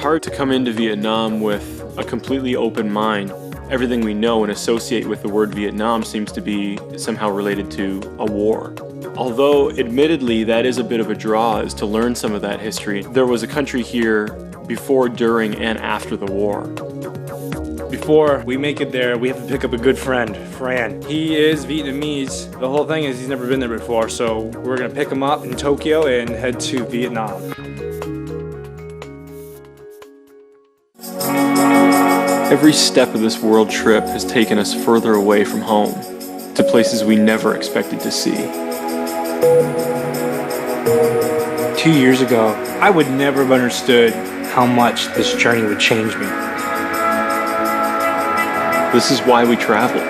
hard to come into Vietnam with a completely open mind. Everything we know and associate with the word Vietnam seems to be somehow related to a war. Although, admittedly, that is a bit of a draw, is to learn some of that history. There was a country here before, during, and after the war. Before we make it there, we have to pick up a good friend, Fran. He is Vietnamese. The whole thing is he's never been there before, so we're gonna pick him up in Tokyo and head to Vietnam. Every step of this world trip has taken us further away from home, to places we never expected to see. 2 years ago, I would never have understood how much this journey would change me. This is why we travel.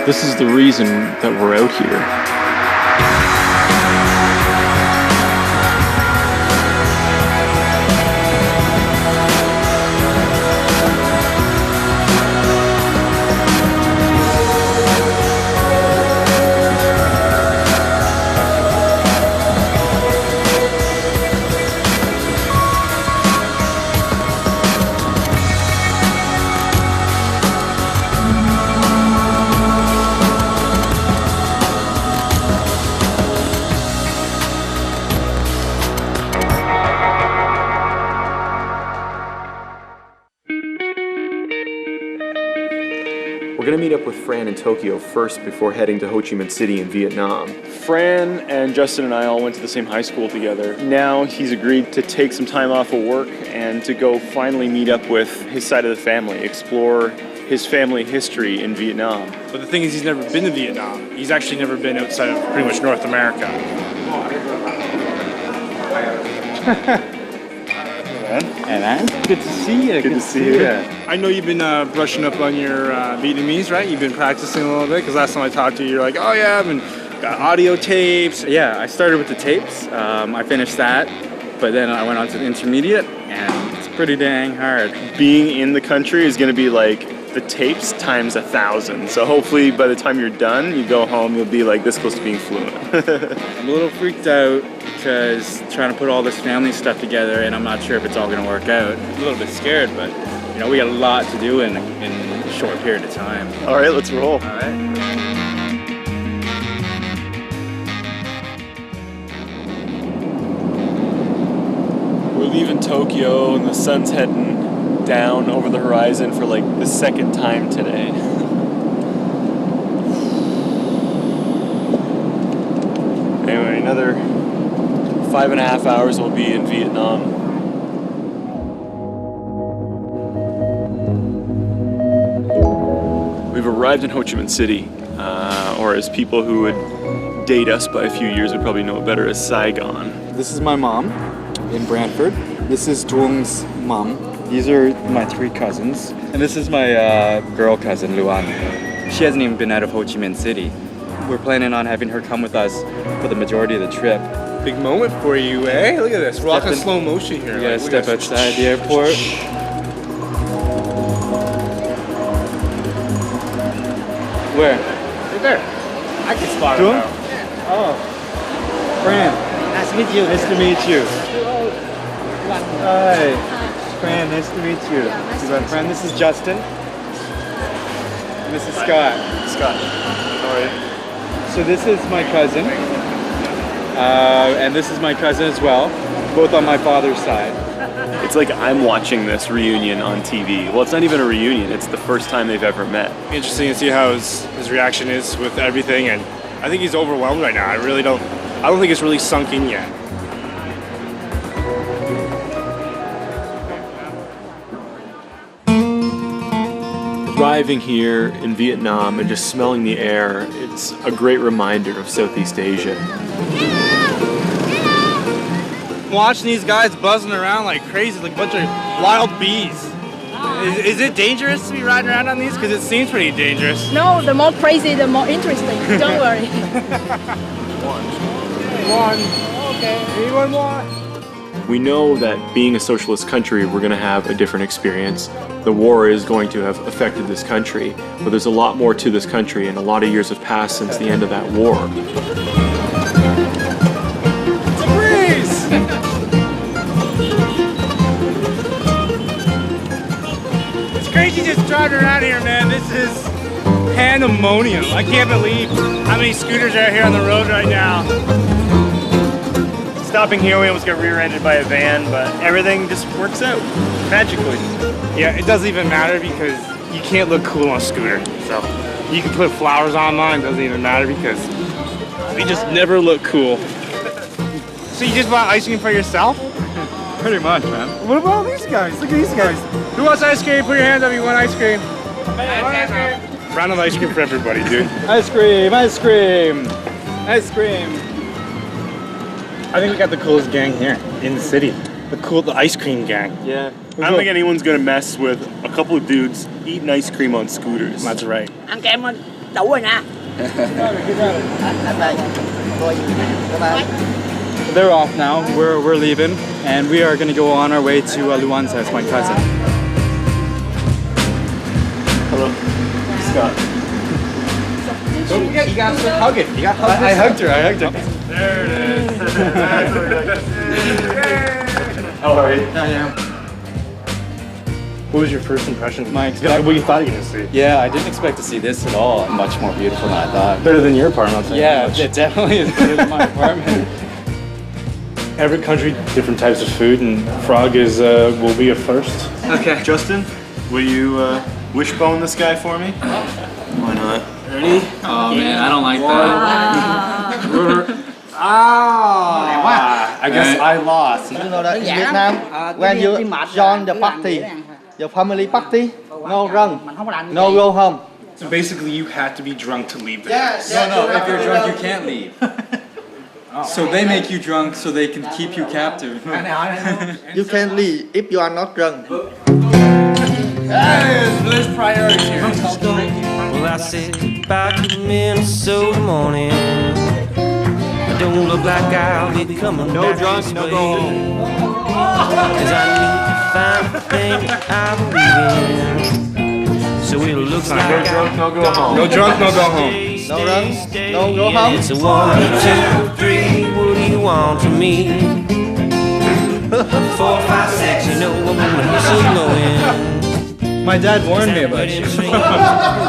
This is the reason that we're out here. We're gonna meet up with Fran in Tokyo first before heading to Ho Chi Minh City in Vietnam. Fran and Justin and I all went to the same high school together. Now he's agreed to take some time off of work and to go finally meet up with his side of the family, explore his family history in Vietnam. But the thing is, he's never been to Vietnam. He's actually never been outside of pretty much North America. Hey man, good to see you. Good to see you. I know you've been brushing up on your Vietnamese, right? You've been practicing a little bit, because last time I talked to you, you're like, oh yeah, I've been got audio tapes. Yeah, I started with the tapes. I finished that, but then I went on to the intermediate, and it's pretty dang hard. Being in the country is gonna be like the tapes times 1,000. So hopefully by the time you're done, you go home, you'll be like this close to being fluent. I'm a little freaked out because trying to put all this family stuff together, and I'm not sure if it's all gonna work out. I'm a little bit scared, but you know, we got a lot to do in a short period of time. All right, let's roll. All right. We're leaving Tokyo and the sun's heading down over the horizon for like the second time today. Anyway, another 5.5 hours we'll be in Vietnam. We've arrived in Ho Chi Minh City, or as people who would date us by a few years would probably know it better as Saigon. This is my mom in Brantford. This is Tuong's mom. These are my 3 cousins. And this is my girl cousin, Luan. She hasn't even been out of Ho Chi Minh City. We're planning on having her come with us for the majority of the trip. Big moment for you, eh? Look at this. We're walking slow motion here. You gotta step outside the airport. Where? Right there. I can spot it Tuong? now. Oh, Fran. Nice to meet you. Nice to meet you. Hi. Fran, nice to meet you. Fran, this is Justin. And this is Scott. Scott, how are you? So this is my cousin. And this is my cousin as well, both on my father's side. It's like I'm watching this reunion on TV. Well, it's not even a reunion, it's the first time they've ever met. Interesting to see how his reaction is with everything, and I think he's overwhelmed right now. I don't think it's really sunk in yet. Arriving here in Vietnam and just smelling the air, it's a great reminder of Southeast Asia. Watching these guys buzzing around like crazy, like a bunch of wild bees. Is it dangerous to be riding around on these? Because it seems pretty dangerous. No, the more crazy, the more interesting. Don't worry. One. Okay. Anyone want? We know that being a socialist country, we're going to have a different experience. The war is going to have affected this country, but there's a lot more to this country, and a lot of years have passed since the end of that war. It's a breeze! Pandemonium. I can't believe how many scooters are here on the road right now. Stopping here, we almost got rear-ended by a van, but everything just works out magically. Yeah, it doesn't even matter because you can't look cool on a scooter. So you can put flowers on mine, doesn't even matter because we just never look cool. So you just bought ice cream for yourself? Pretty much, man. What about all these guys? Look at these guys. Who wants ice cream? Put your hands up if you want ice cream. Round of ice cream for everybody, dude. Ice cream, ice cream, ice cream. I think we got the coolest gang here in the city. The ice cream gang. Yeah. I don't think anyone's gonna mess with a couple of dudes eating ice cream on scooters. That's right. Ăn kem đủ rồi nè. They're off now. We're leaving, and we are going to go on our way to Luan's house, my cousin. Hello, Scott. Don't forget, you got to hug it. You got to hug it. I hugged her. I hugged her. There it is. How are you? Yeah. What was your first impression? My What you thought you were gonna see? Yeah, I didn't expect to see this at all. Much more beautiful than I thought. Better than your apartment, I'll tell you Yeah, that much. it definitely is better than my apartment. Every country, different types of food, and frog is will be a first. Okay. Justin, will you wishbone this guy for me? Why not? Ready? Oh man, I don't like that. I guess I lost. You know that in Vietnam, when you join the party, your family party, no run, no go home. So basically, you had to be drunk to leave the Yes. No, if you're drunk, you can't leave. So they make you drunk so they can keep you captive. You can leave if you are not drunk. There's priorities here. Well, I said goodbye to Minnesota morning. I don't look like I'll be coming No back drunk, this no way. go home. 'Cause I need to find the thing that I believe in. So it looks like No drunk, no go home. No drunk, no go home. No run, no go home. It's a 1, 2, 3. What do you want from me? 4, 5, 6. You know I'm gonna whistle blowing. My dad warned me about you.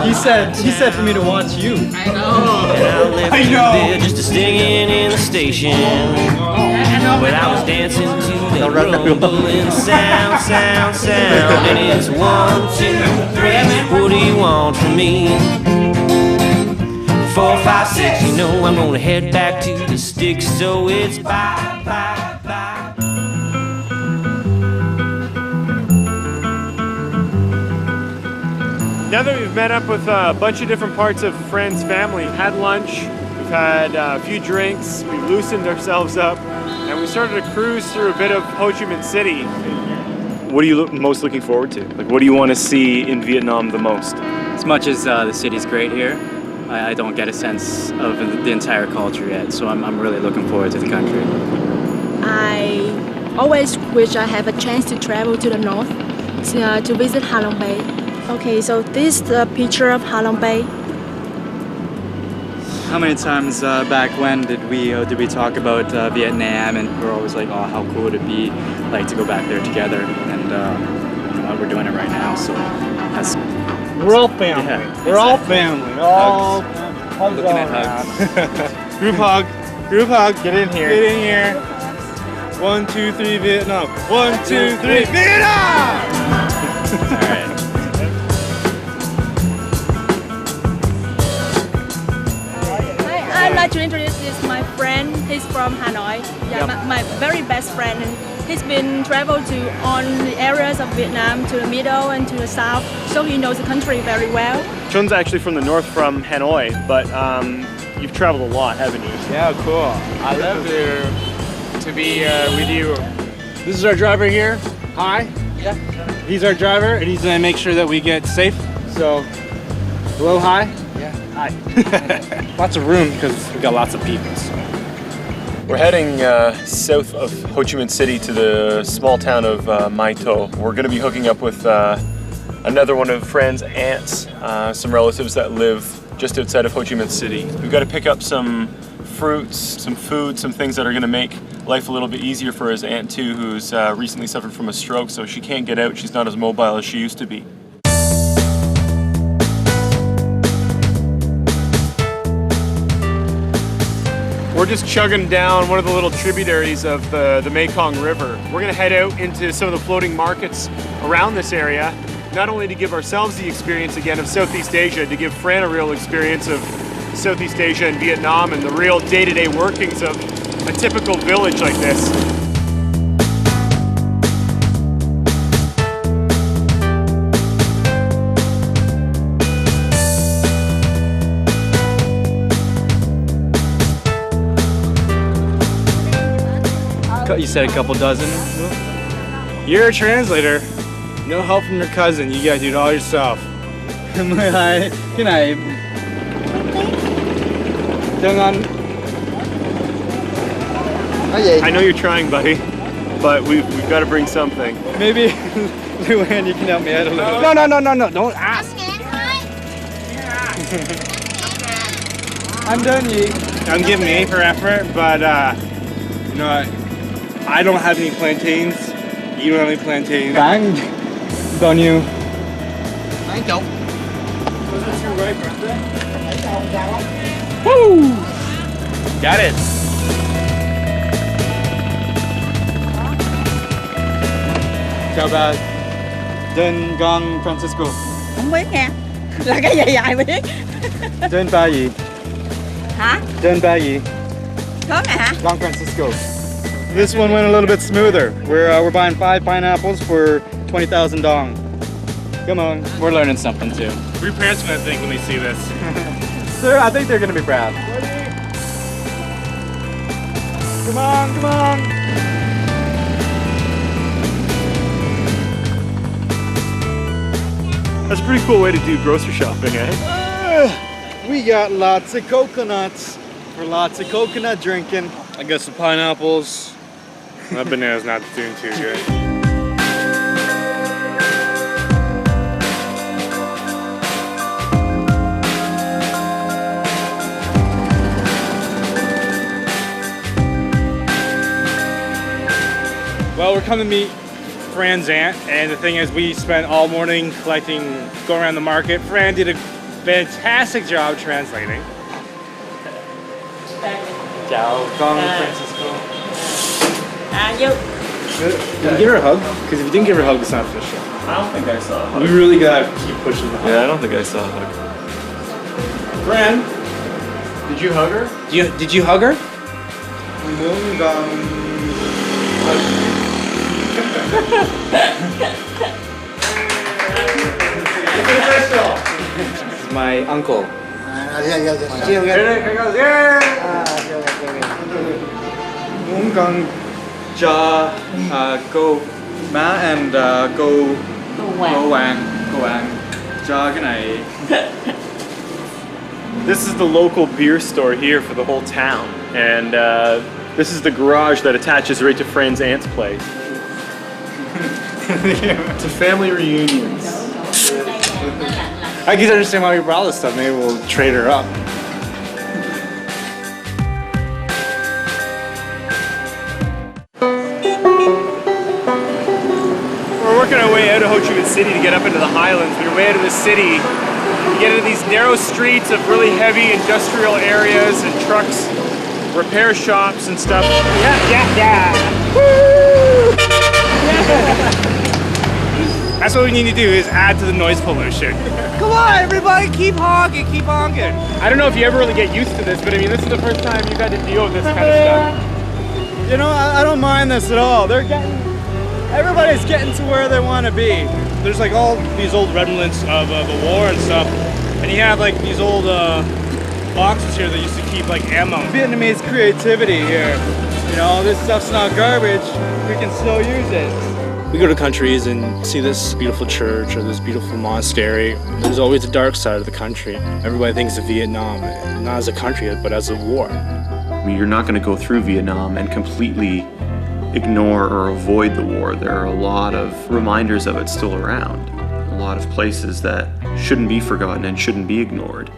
He said for me to watch you. And I left you there just a stinging in the station. But I was dancing to the rumbling sound, sound, sound. And it's 1, 2, 3. What do you want from me? 4, 5, 6. You know I'm gonna head back to the sticks. So it's bye, bye, bye. Now that we've met up with a bunch of different parts of friends' family, had lunch, we've had a few drinks, we've loosened ourselves up, and we started a cruise through a bit of Ho Chi Minh City. What are you most looking forward to? Like, what do you want to see in Vietnam the most? As much as the city's great here, I don't get a sense of the entire culture yet, so I'm really looking forward to the country. I always wish I have a chance to travel to the north to visit Ha Long Bay. Okay, so this is the picture of Ha Long Bay. How many times back when did we talk about Vietnam, and we're always like, oh, how cool would it be like to go back there together, and we're doing it right now, so that's We're all family. Yeah, We're all family. All hugs looking all at hugs. around. Group hug. Group hug. Get in here. Get in here. 1, 2, 3, Vietnam. 1, 2, 3, Vietnam! All right. I'd like to introduce this my friend. He's from Hanoi. Yeah, my very best friend. And he's been traveled to all the areas of Vietnam, to the middle and to the south, so he knows the country very well. Chun's actually from the north, from Hanoi, but you've traveled a lot, haven't you? Yeah, cool. I love to be with you. This is our driver here. Hi. Yeah. He's our driver, and he's gonna make sure that we get safe. So, hello, hi. Yeah. Hi. Lots of room because we got lots of people. So. We're heading south of Ho Chi Minh City to the small town of Mai Tho. We're going to be hooking up with another one of friends' aunts, some relatives that live just outside of Ho Chi Minh City. We've got to pick up some fruits, some food, some things that are going to make life a little bit easier for his aunt too, who's recently suffered from a stroke, so she can't get out. She's not as mobile as she used to be. just chugging down one of the little tributaries of the Mekong River. We're gonna head out into some of the floating markets around this area, not only to give ourselves the experience again of Southeast Asia, to give Fran a real experience of Southeast Asia and Vietnam and the real day-to-day workings of a typical village like this. You said a couple dozen? You're a translator. No help from your cousin. You gotta do it all yourself. 12 cái này Đừng ăn. Nói gì? I know you're trying, buddy, but we've got to bring something. Maybe Luann, you can help me out a little. No, don't ask. I'm done, Yi. I'm giving A for effort, but you know, I don't have any plantains. You don't have any plantains. Bán bao nhiêu? Bán chục. Woo! Got it. Chào bà. Tên con Francisco. Không biết nha. Là cái gì ai biết. Tên ba gì? Hả? Tên ba gì? Khớp này hả? Con Francisco. This one went a little bit smoother. We're buying 5 pineapples for 20,000 dong. Come on. We're learning something too. What are your parents gonna think when they see this? I think they're gonna be proud. Come on, come on. That's a pretty cool way to do grocery shopping, eh? We got lots of coconuts for lots of coconut drinking. I got some pineapples. My banana's not doing too good. Well, we're coming to meet Fran's aunt, and the thing is, we spent all morning going around the market. Fran did a fantastic job translating. Ciao, con Francisco. You. Did you give her a hug? Because if you didn't give her a hug, it's not official. I don't think I saw a hug. We really gotta keep pushing the hug. Yeah, I don't think I saw a hug. Fran, did you hug her? Did you hug her? Muốn con This is my uncle. muốn con cho cô má and cô Hoàng cho cái này. This is the local beer store here for the whole town, and this is the garage that attaches right to Fran's aunt's place. To family reunions. I can understand why we brought this stuff. Maybe we'll trade her up. We're working our way out of Ho Chi Minh City to get up into the highlands. We're way out of the city. We get into these narrow streets of really heavy industrial areas and trucks, repair shops and stuff. Yeah. Woo! That's what we need to do, is add to the noise pollution. Come on, everybody, keep honking. I don't know if you ever really get used to this, but I mean, this is the first time you've had to deal with this kind of stuff. You know, I don't mind this at all. Everybody's getting to where they want to be. There's like all these old remnants of the war and stuff, and you have like these old boxes here that used to keep like ammo. Vietnamese creativity here. You know, this stuff's not garbage. We can still use it. We go to countries and see this beautiful church or this beautiful monastery. There's always the dark side of the country. Everybody thinks of Vietnam, not as a country, but as a war. You're not going to go through Vietnam and completely ignore or avoid the war. There are a lot of reminders of it still around. A lot of places that shouldn't be forgotten and shouldn't be ignored.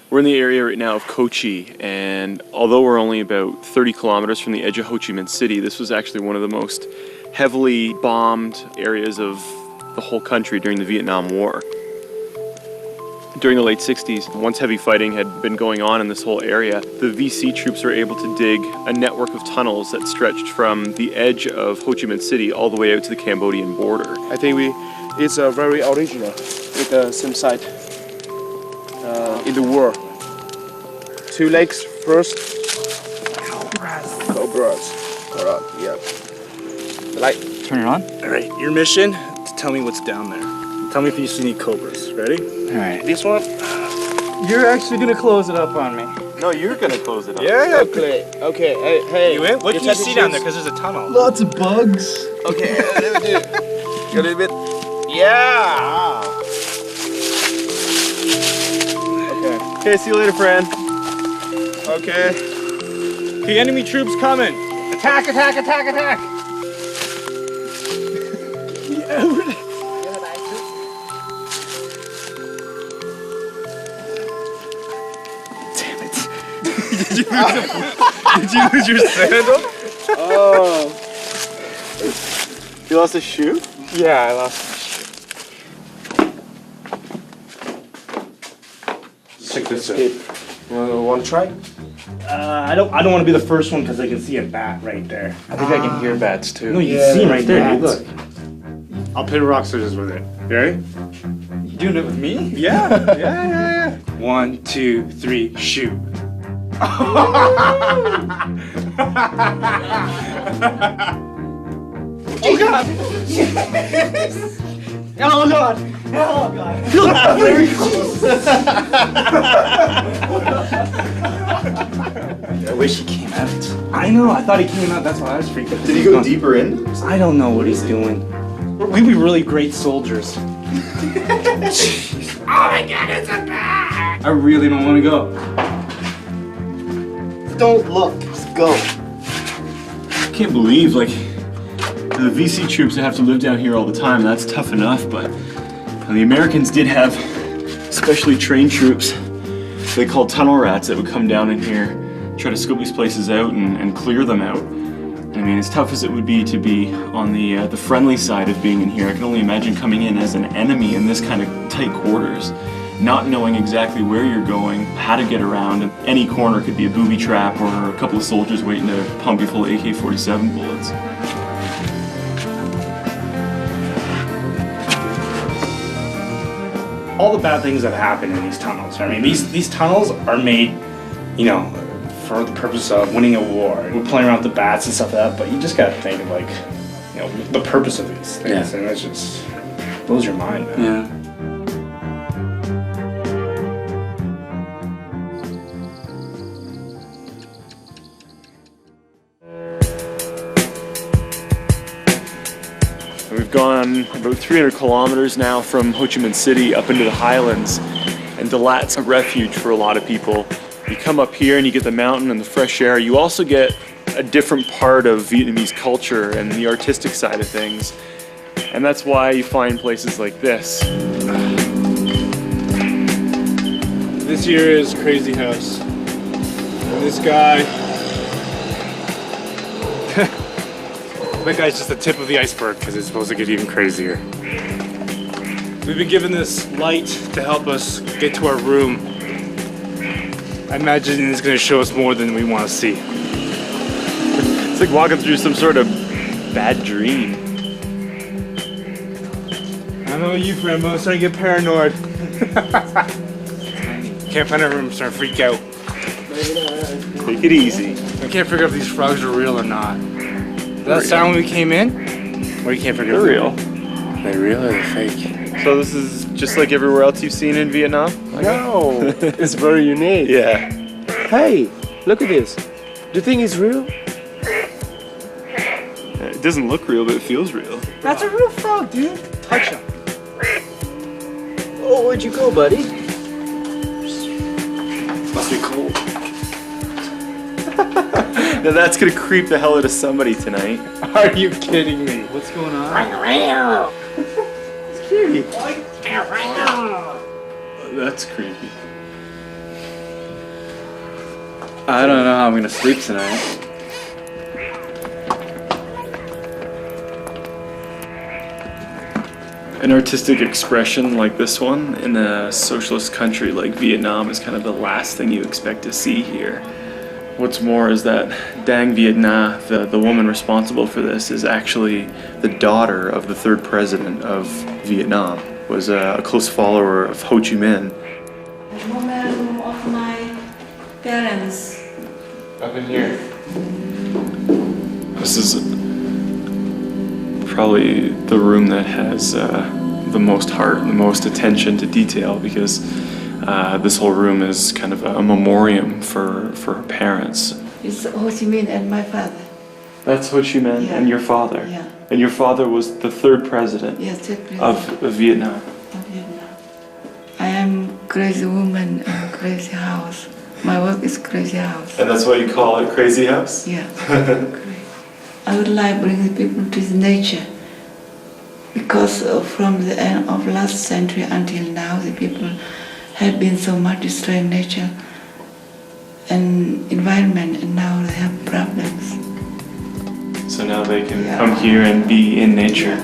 We're in the area right now of Co Chi, and although we're only about 30 kilometers from the edge of Ho Chi Minh City, this was actually one of the most heavily bombed areas of the whole country during the Vietnam War. During the late 60s, once heavy fighting had been going on in this whole area, the VC troops were able to dig a network of tunnels that stretched from the edge of Ho Chi Minh City all the way out to the Cambodian border. I think it's very original with the same site in the world. 2 lakes first. Cobras. Alright, yep. The light. Turn it on. Alright, your mission to tell me what's down there. Tell me if you see any cobras. Ready? Alright. This one? You're actually gonna close it up on me. No, you're gonna close it up. Yeah. Okay. Hey. You in? What can you see down there? Because there's a tunnel. Lots of bugs. Okay, let me do it. A little bit. Yeah. Okay, see you later, friend. Okay. The enemy troops coming. Attack! Attack! Attack! Attack! Did you lose your sandal? Oh. You lost a shoe? Yeah, I lost my shoe. Check this out. Want to try? I don't want to be the first one because I can see a bat right there. I think I can hear bats too. No, you can see him right there. Dude, look. I'll play rock scissors with it. You ready? You doing it with me? Yeah. 1, 2, 3, shoot. Oh God! Oh God! Oh God! Very close. I wish he came out. I know. I thought he came out. That's why I was freaked out. Did he go deeper in? I don't know what he's doing. We'd be really great soldiers. Oh my God! It's a bat! I really don't want to go. Don't look, just go. I can't believe, like, the VC troops that have to live down here all the time, that's tough enough, but the Americans did have specially trained troops they called tunnel rats that would come down in here, try to scope these places out and clear them out. I mean, as tough as it would be to be on the friendly side of being in here, I can only imagine coming in as an enemy in this kind of tight quarters, not knowing exactly where you're going, how to get around, and any corner could be a booby trap or a couple of soldiers waiting to pump you full of AK-47 bullets. All the bad things that happen in these tunnels. I mean, these tunnels are made, you know, for the purpose of winning a war. We're playing around with the bats and stuff like that, but you just gotta think of, like, you know, the purpose of these things, and that's just blows your mind, man. Yeah. We've gone about 300 kilometers now from Ho Chi Minh City up into the highlands, and Dalat's a refuge for a lot of people. You come up here and you get the mountain and the fresh air. You also get a different part of Vietnamese culture and the artistic side of things. And that's why you find places like this. This here is Crazy House. And this guy, that guy's just the tip of the iceberg because it's supposed to get even crazier. We've been given this light to help us get to our room. I imagine it's going to show us more than we want to see. It's like walking through some sort of bad dream. I don't know you, friend, but I'm starting to get paranoid. Can't find our room, I'm starting to freak out. Take it easy. I can't figure out if these frogs are real or not. Did that sound when we came in? Or you can't figure out? They're real. They're real or they're fake? So this is just like everywhere else you've seen in Vietnam? No, it's very unique. Yeah. Hey, look at this. Do you think it's real? It doesn't look real, but it feels real. That's a real frog, dude. Touch him. Oh, where'd you go, buddy? Must be cold. Now that's gonna creep the hell out of somebody tonight. Are you kidding me? What's going on? It's cute. That's creepy. I don't know how I'm gonna sleep tonight. An artistic expression like this one in a socialist country like Vietnam is kind of the last thing you expect to see here. What's more is that Dang Viet Na, the woman responsible for this, is actually the daughter of the third president of Vietnam, was a close follower of Ho Chi Minh. The moment of my parents. Up in here. This is probably the room that has the most heart and the most attention to detail, because this whole room is kind of a memoriam for her parents. It's Ho Chi Minh and my father. That's Ho Chi Minh and your father. Yeah. And your father was the third president, of Vietnam. I am crazy woman in crazy house. My work is crazy house. And that's why you call it Crazy House? Yeah. I would like to bring the people to the nature, because from the end of last century until now, the people have been so much destroying nature and environment, and now they have problems. So now they can come here and be in nature.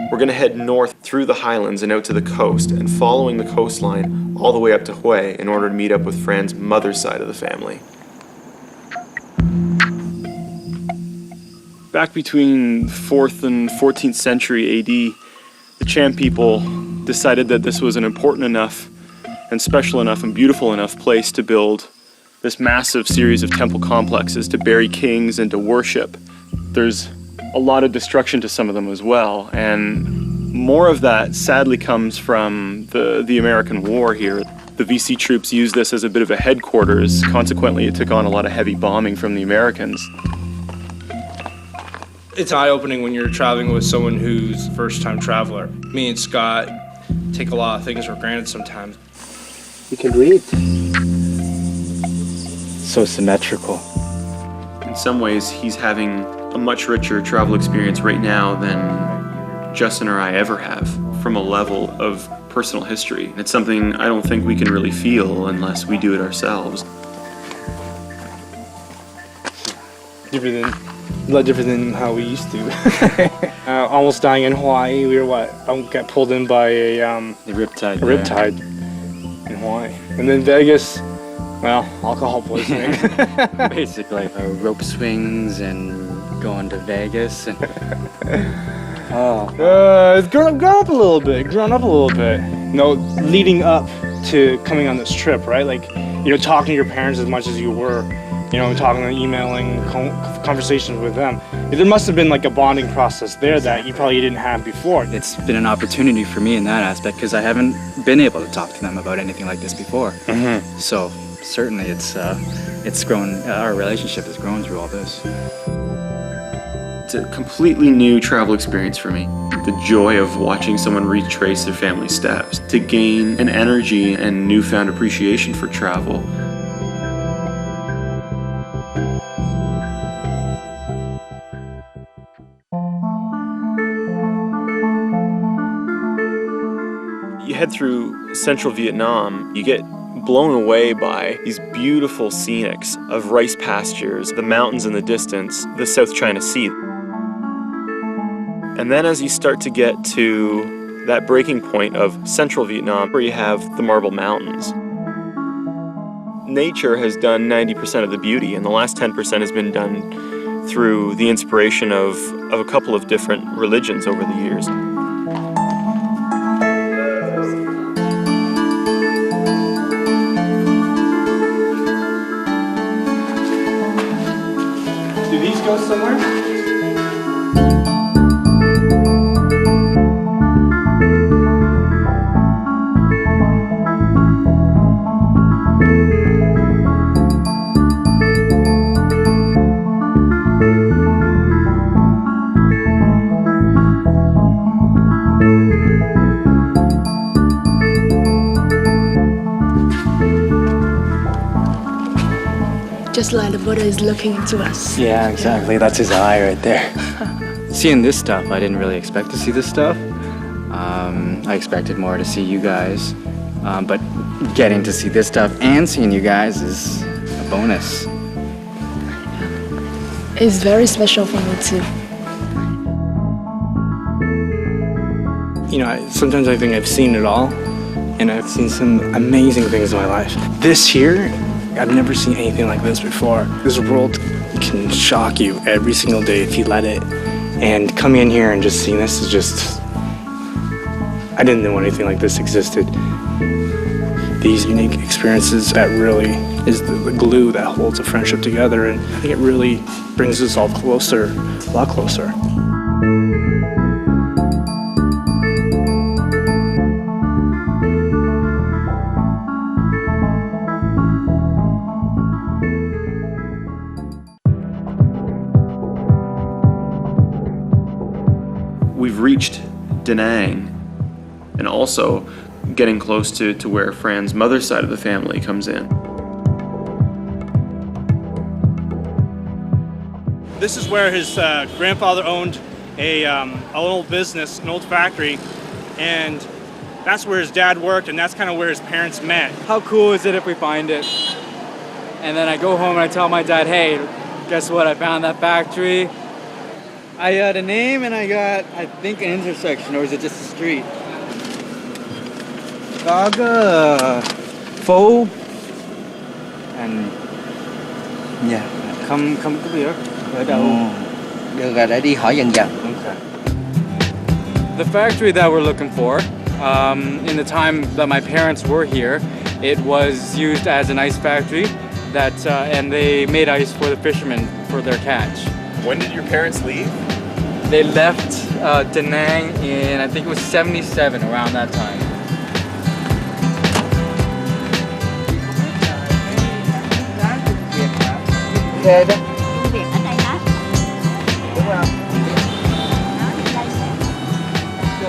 We're going to head north through the highlands and out to the coast, and following the coastline all the way up to Hue in order to meet up with Fran's mother's side of the family. Back between 4th and 14th century AD, the Cham people decided that this was an important enough and special enough and beautiful enough place to build this massive series of temple complexes to bury kings and to worship. There's a lot of destruction to some of them as well, and more of that sadly comes from the American war here. The VC troops used this as a bit of a headquarters. Consequently, it took on a lot of heavy bombing from the Americans. It's eye-opening when you're traveling with someone who's a first-time traveler. Me and Scott take a lot of things for granted sometimes. You can read. So symmetrical. In some ways, he's having a much richer travel experience right now than Justin or I ever have, from a level of personal history. It's something I don't think we can really feel unless we do it ourselves. A lot different than how we used to. Almost dying in Hawaii. We were got pulled in by a riptide in Hawaii. And then Vegas, well, alcohol poisoning. Basically, rope swings and going to Vegas. And it's grown up a little bit. Leading up to coming on this trip, right? Like, talking to your parents as much as you were. Talking and emailing, conversations with them. There must have been like a bonding process there that you probably didn't have before. It's been an opportunity for me in that aspect because I haven't been able to talk to them about anything like this before. Mm-hmm. So certainly it's grown, our relationship has grown through all this. It's a completely new travel experience for me. The joy of watching someone retrace their family steps, to gain an energy and newfound appreciation for travel. You head through central Vietnam, you get blown away by these beautiful scenics of rice pastures, the mountains in the distance, the South China Sea. And then as you start to get to that breaking point of central Vietnam, where you have the Marble Mountains, nature has done 90% of the beauty, and the last 10% has been done through the inspiration of a couple of different religions over the years. Do these go somewhere? Just like the Buddha is looking into us. Yeah, exactly. That's his eye right there. Seeing this stuff, I didn't really expect to see this stuff. I expected more to see you guys But getting to see this stuff and seeing you guys is a bonus. It's very special for me too. You know, sometimes I think I've seen it all, and I've seen some amazing things in my life. This here, I've never seen anything like this before. This world can shock you every single day if you let it. And coming in here and just seeing this is just... I didn't know anything like this existed. These unique experiences, that really is the glue that holds a friendship together, and I think it really brings us all closer, a lot closer. We've reached Da Nang, and also getting close to where Fran's mother's side of the family comes in. This is where his grandfather owned an old business, an old factory, and that's where his dad worked, and that's kind of where his parents met. How cool is it if we find it? And then I go home and I tell my dad, hey, guess what? I found that factory. I got a name and I got, I think, an intersection, or is it just a street? Có cái phố and Dạ. không có biết ở đâu. Được rồi, để đi hỏi dần dần. Okay. The factory that we're looking for, in the time that my parents were here, it was used as an ice factory that, and they made ice for the fishermen for their catch. When did your parents leave? They left Da Nang in, I think it was 77, around that time. Ghê đó.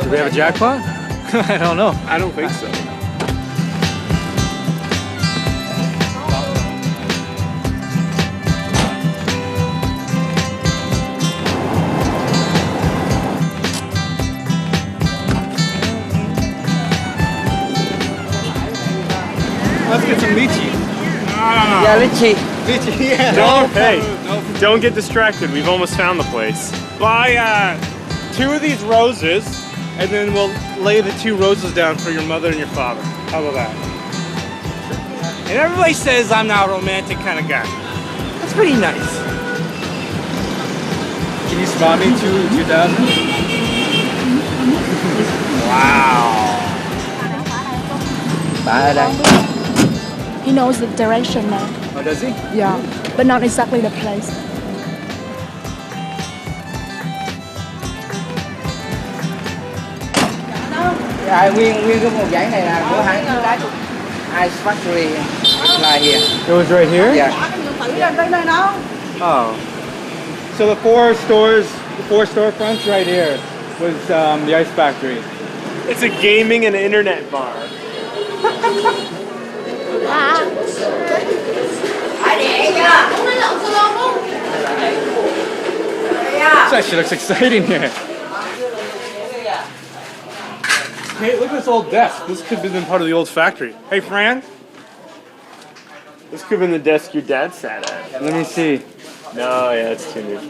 Do we have a jackpot? I don't know. I don't think so. Let's get some lychee. Yeah, lychee. Lychee, yeah. Don't get distracted. We've almost found the place. Buy 2 of these roses, and then we'll lay the 2 roses down for your mother and your father. How about that? And everybody says I'm not a romantic kind of guy. That's pretty nice. Can you spot me 2000? Wow. Bà ở đây. He knows the direction now. Oh, does he? Yeah, but not exactly the place. Dạ, nguyên cái một dãy này là của hãng đá Ice Factory là here. It was right here? Yeah. Oh. So the 4 storefronts right here was the ice factory. It's a gaming and internet bar. This actually looks exciting here. Hey, look at this old desk. This could have been part of the old factory. Hey, Fran? This could have been the desk your dad sat at. Let me see. No, yeah, it's too new.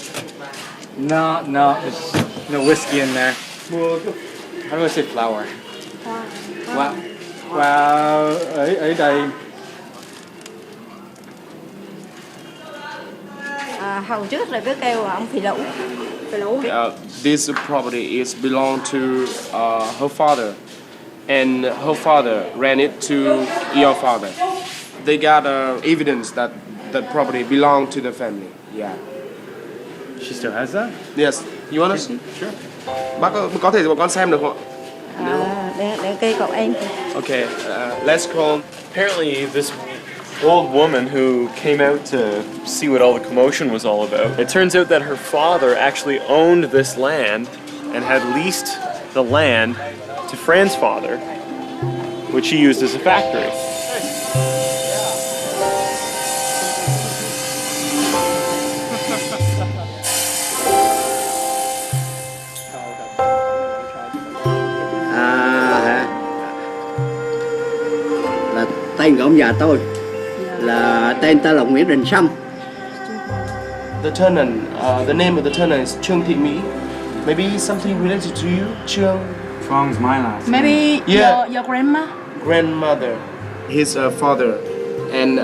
No, there's no whiskey in there. How do I say flour? Wow. Wow. Ở đây. Hồi trước là cứ kêu ông phì lũ. This property is belong to her father, and her father ran it to your father. They got evidence that that property belonged to the family. Yeah. She still has that? Yes. You want to see? Sure. Bác có thể cho bọn con xem được không ạ? Để cây cậu em. Okay. Let's call. Apparently, this old woman who came out to see what all the commotion was all about, it turns out that her father actually owned this land and had leased the land to Fran's father, which he used as a factory. anh của ông già tôi là tên ta là Nguyễn Đình Sâm. The tenant, the name of the tenant is Trương Thị Mỹ. Maybe something related to you, Trương? Trong's my last. Maybe Yeah. your grandma. Grandmother. His father and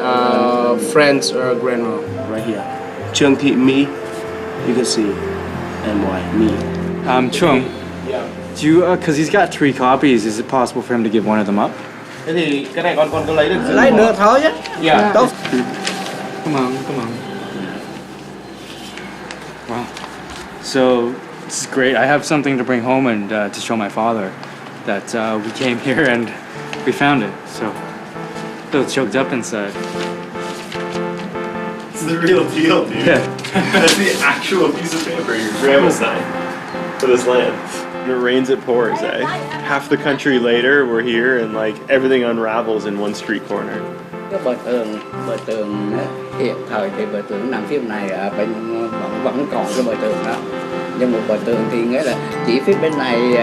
friend's grandma right here. Trương Thị Mỹ. You can see M-Y, me. Chung, Yeah. do you, because he's got 3 copies, is it possible for him to give one of them up? Thế thì cái này con có lấy được Lấy nữa thôi chứ. Yeah. Tốt. Come on. Wow. So, this is great. I have something to bring home and to show my father that we came here and we found it. So, a little choked up inside. It's the real deal, dude. Yeah. That's the actual piece of paper your grandma signed for this land. When it rains, it pours, eh? Half the country later, we're here, and like everything unravels in one street corner. Cái bờ tường hiện thời thì bờ tường nằm phía bên này bên vẫn còn cái bờ tường đó. Nhưng một bờ tường thì nghĩa là chỉ phía bên này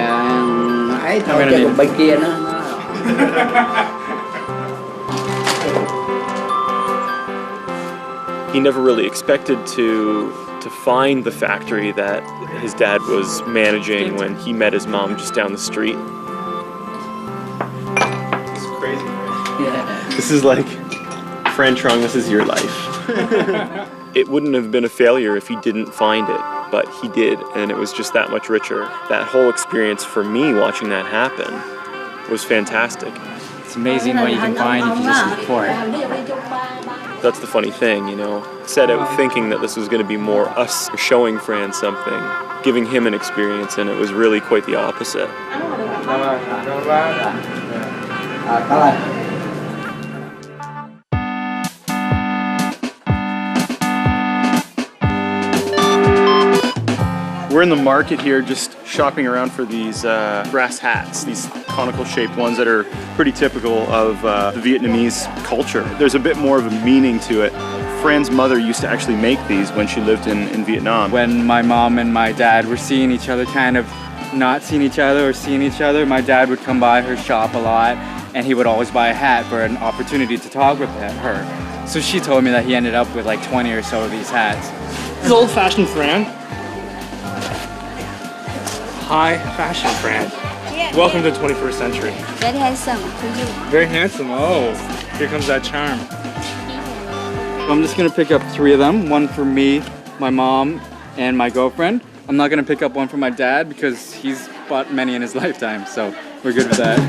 ấy thôi, chứ còn bên kia nó He never really expected to find the factory that his dad was managing when he met his mom just down the street. This is crazy, man. Yeah. This is like, Fran Trong, this is your life. It wouldn't have been a failure if he didn't find it, but he did, and it was just that much richer. That whole experience for me watching that happen was fantastic. It's amazing what you can find if you just look for it. That's the funny thing, you know. Set out thinking that this was going to be more us showing Fran something, giving him an experience, and it was really quite the opposite. We're in the market here just shopping around for these brass hats, these conical shaped ones that are pretty typical of the Vietnamese culture. There's a bit more of a meaning to it. Fran's mother used to actually make these when she lived in Vietnam. When my mom and my dad were seeing each other, kind of not seeing each other or seeing each other, my dad would come by her shop a lot and he would always buy a hat for an opportunity to talk with her. So she told me that he ended up with like 20 or so of these hats. This is old-fashioned Fran. High fashion Fran. Welcome to the 21st century. Very handsome to you. Very handsome. Oh, here comes that charm. I'm just gonna pick up 3 of them, one for me, my mom, and my girlfriend. I'm not gonna pick up one for my dad because he's bought many in his lifetime, so we're good with that.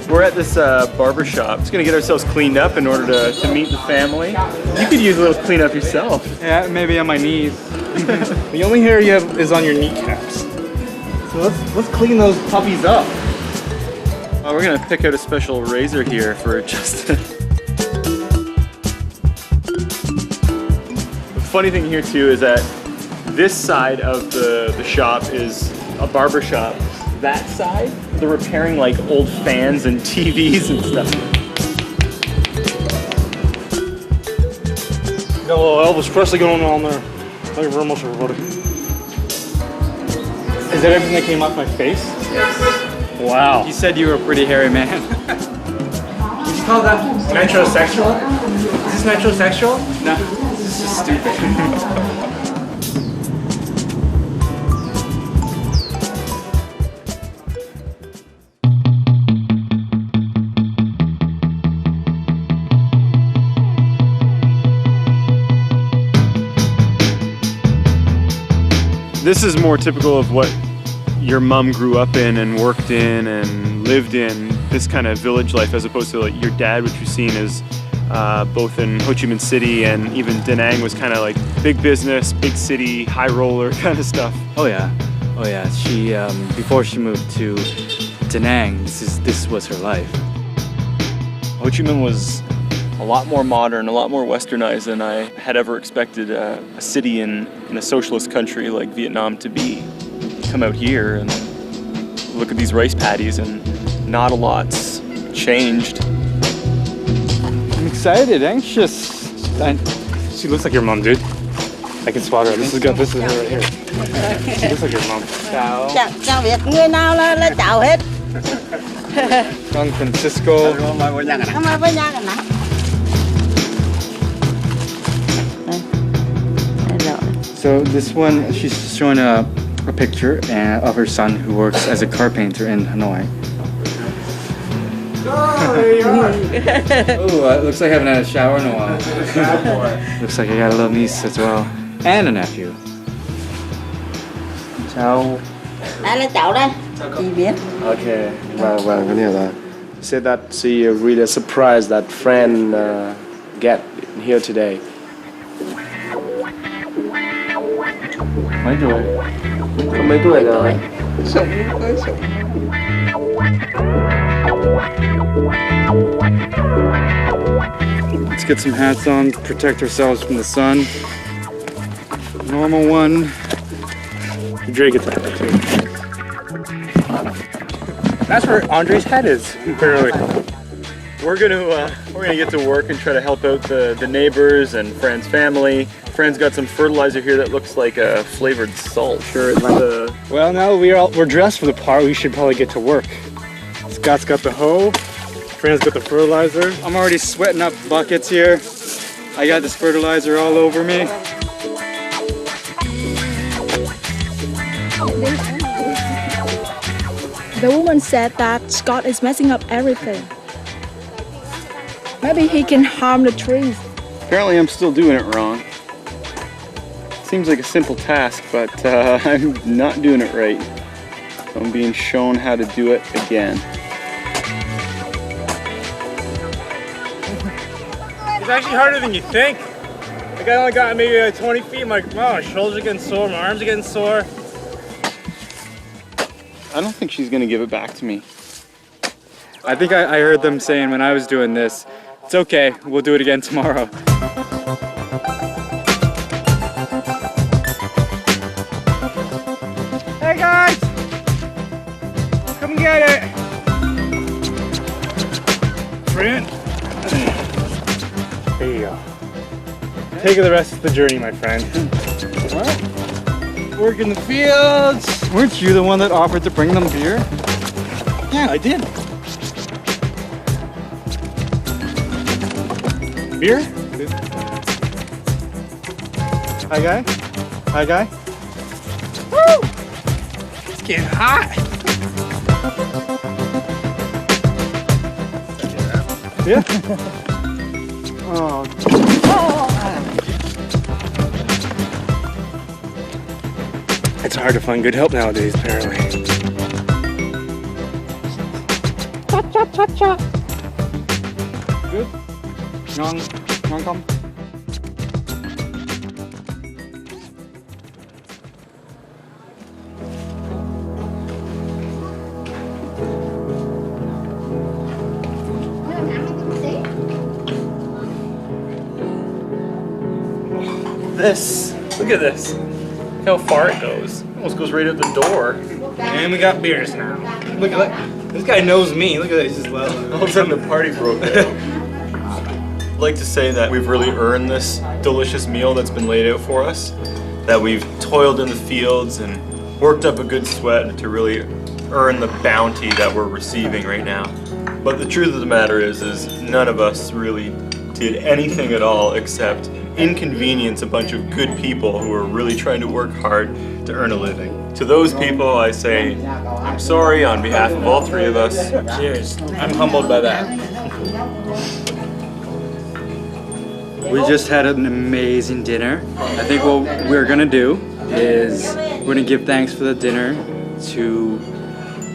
We're at this barber shop. Just gonna get ourselves cleaned up in order to meet the family. You could use a little cleanup yourself. Yeah, maybe on my knees. The only hair you have is on your kneecaps. So let's clean those puppies up. Oh, we're gonna pick out a special razor here for Justin. The funny thing here too is that this side of the shop is a barber shop. That side, they're repairing like old fans and TVs and stuff. Got a little Elvis Presley going on there. Thank you very much, everybody. Is that everything that came off my face? Yes. Wow. You said you were a pretty hairy man. Would you call that metrosexual? Is this metrosexual? No, this is stupid. This is more typical of what your mom grew up in and worked in and lived in, this kind of village life, as opposed to like your dad, which we've seen is both in Ho Chi Minh City and even Da Nang was kind of like big business, big city, high roller kind of stuff. Oh yeah. She before she moved to Da Nang, this was her life. Ho Chi Minh was a lot more modern, a lot more westernized than I had ever expected a city in a socialist country like Vietnam to be. Come out here and look at these rice paddies and not a lot's changed. I'm excited, anxious. She looks like your mom, dude. I can spot her. This is good. This is her right here. She looks like your mom. Chào. Chào Việt, người nào là chào hết. San Francisco. Không ai với nhau cả nè. So this one, she's showing a picture of her son who works as a carpenter in Hanoi. Ooh, it looks like I haven't had a shower in a while. Looks like I got a little niece as well. And a nephew. Ciao. Đây là cháu đây. Chị biết. Okay. Vâng, cái này là. Said that she really surprised that friend get here today. Mấy tuổi? Có mấy tuổi rồi? Sủng. Let's get some hats on to protect ourselves from the sun. Normal one. Dre gets a hat too. That's where Andre's head is. Apparently. We're gonna get to work and try to help out the neighbors and Fran's family. Fran's got some fertilizer here that looks like a flavored salt. Sure, Well, now we're dressed for the part. We should probably get to work. Scott's got the hoe. Fran's got the fertilizer. I'm already sweating up buckets here. I got this fertilizer all over me. The woman said that Scott is messing up everything. Maybe he can harm the trees. Apparently I'm still doing it wrong. Seems like a simple task, but I'm not doing it right. So I'm being shown how to do it again. It's actually harder than you think. Like I only got maybe like 20 feet. I'm like, wow, my shoulders are getting sore, my arms are getting sore. I don't think she's gonna give it back to me. I think I heard them saying when I was doing this, it's okay, we'll do it again tomorrow. Hey guys! Come get it! Friend. There you go. Take the rest of the journey, my friend. What? Work in the fields. Weren't you the one that offered to bring them beer? Yeah, I did. Beer? Hi, guy. Hi, guy. Woo! It's getting hot. Yeah. Oh. It's hard to find good help nowadays, apparently. Cha. Good. Ngon không? This, look at this. Look how far it goes. It almost goes right out the door. And we got beers now. Look at that. This guy knows me. Look at this as well. All of a sudden the party broke out. I'd like to say that we've really earned this delicious meal that's been laid out for us. That we've toiled in the fields and worked up a good sweat to really earn the bounty that we're receiving right now. But the truth of the matter is none of us really did anything at all except inconvenience a bunch of good people who are really trying to work hard to earn a living. To those people, I say, I'm sorry on behalf of all three of us. Cheers. I'm humbled by that. We just had an amazing dinner. I think what we're gonna do is we're gonna give thanks for the dinner to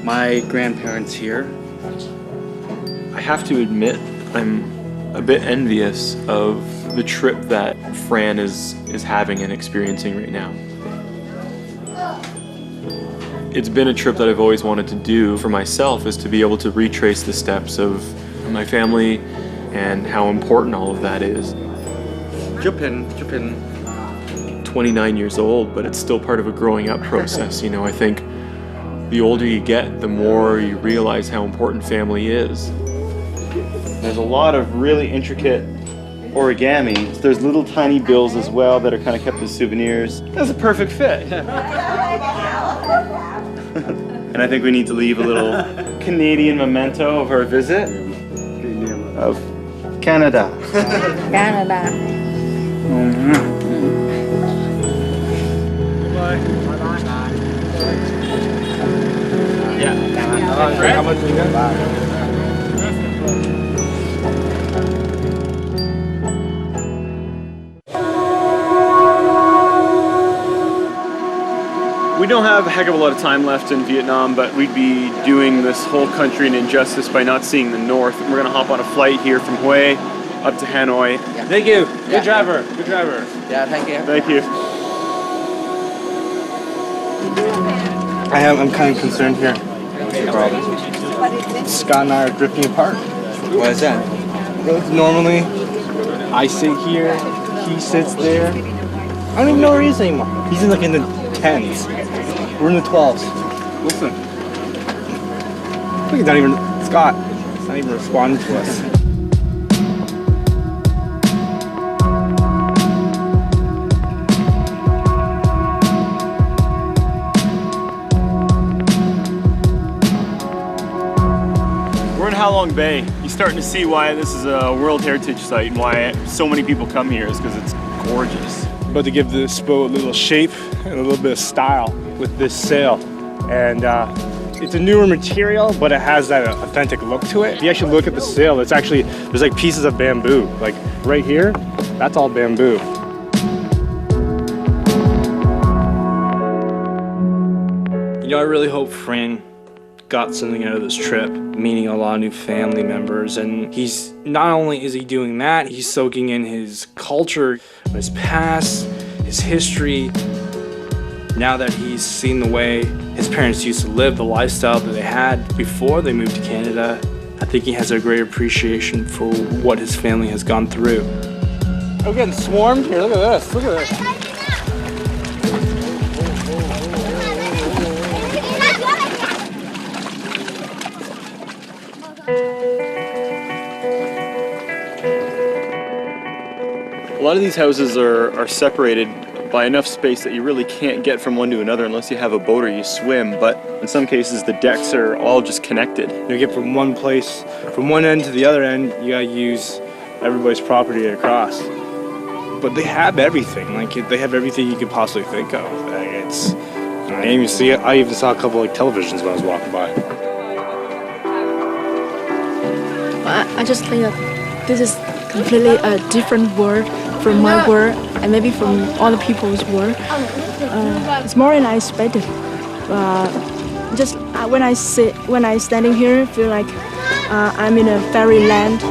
my grandparents here. I have to admit, I'm a bit envious of the trip that Fran is having and experiencing right now. It's been a trip that I've always wanted to do for myself, is to be able to retrace the steps of my family and how important all of that is. Japan. 29 years old, but it's still part of a growing up process. You know, I think the older you get, the more you realize how important family is. There's a lot of really intricate origami. There's little tiny bills as well that are kind of kept as souvenirs. That's a perfect fit. And I think we need to leave a little Canadian memento of our visit of Canada. Canada. How much we got? We don't have a heck of a lot of time left in Vietnam, but we'd be doing this whole country an injustice by not seeing the north. We're gonna hop on a flight here from Hue up to Hanoi. Thank you. Good driver. Good driver. Yeah, thank you. Thank you. I'm kind of concerned here. What's the problem? Scott and I are drifting apart. Why is that? Normally, I sit here, he sits there. I don't even know where he is anymore. He's in the 10s. We're in the 12s. Listen. He's not even, Scott, he's not even responding to us. We're in Ha Long Bay. You're starting to see why this is a World Heritage Site and why so many people come here is because it's gorgeous. About to give this boat a little shape and a little bit of style with this sail. And it's a newer material, but it has that authentic look to it. If you actually look at the sail, there's like pieces of bamboo. Like right here, that's all bamboo. You know, I really hope Fran got something out of this trip, meeting a lot of new family members, and he's not only is he doing that, he's soaking in his culture, his past, his history. Now that he's seen the way his parents used to live, the lifestyle that they had before they moved to Canada, I think he has a great appreciation for what his family has gone through. We're getting swarmed here. Look at this. Look at this. A lot of these houses are separated by enough space that you really can't get from one to another unless you have a boat or you swim, but in some cases the decks are all just connected. You get from one place, from one end to the other end, you gotta use everybody's property across. But they have everything, they have everything you could possibly think of. I even saw a couple televisions when I was walking by. I just think that this is completely a different world from my world and maybe from other people's world. It's more than I expected. When I standing here, I feel like I'm in a fairyland.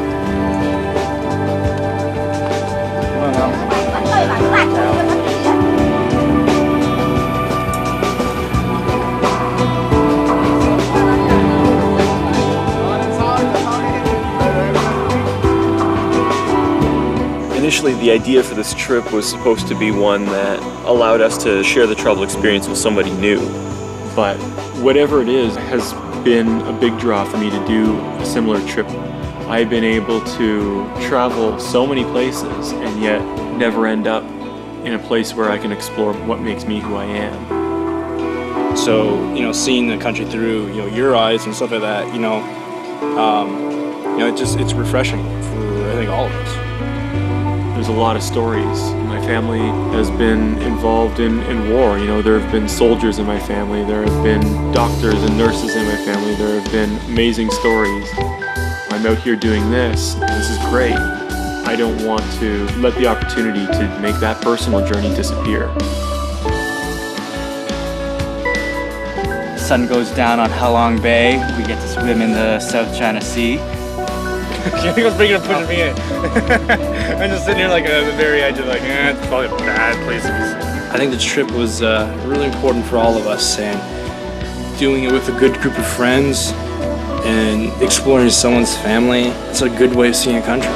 Initially, the idea for this trip was supposed to be one that allowed us to share the travel experience with somebody new. But whatever it is, has been a big draw for me to do a similar trip. I've been able to travel so many places and yet never end up in a place where I can explore what makes me who I am. So, seeing the country through, your eyes and stuff like that, it's refreshing for, I think, all of us. There's a lot of stories. My family has been involved in war. There have been soldiers in my family. There have been doctors and nurses in my family. There have been amazing stories. I'm out here doing this. This is great. I don't want to let the opportunity to make that personal journey disappear. Sun goes down on Ha Long Bay. We get to swim in the South China Sea. I think I was bringing up pushing me in. I'm just sitting here at the very edge of it's probably a bad place to be. I think the trip was really important for all of us, and doing it with a good group of friends and exploring someone's family, it's a good way of seeing a country.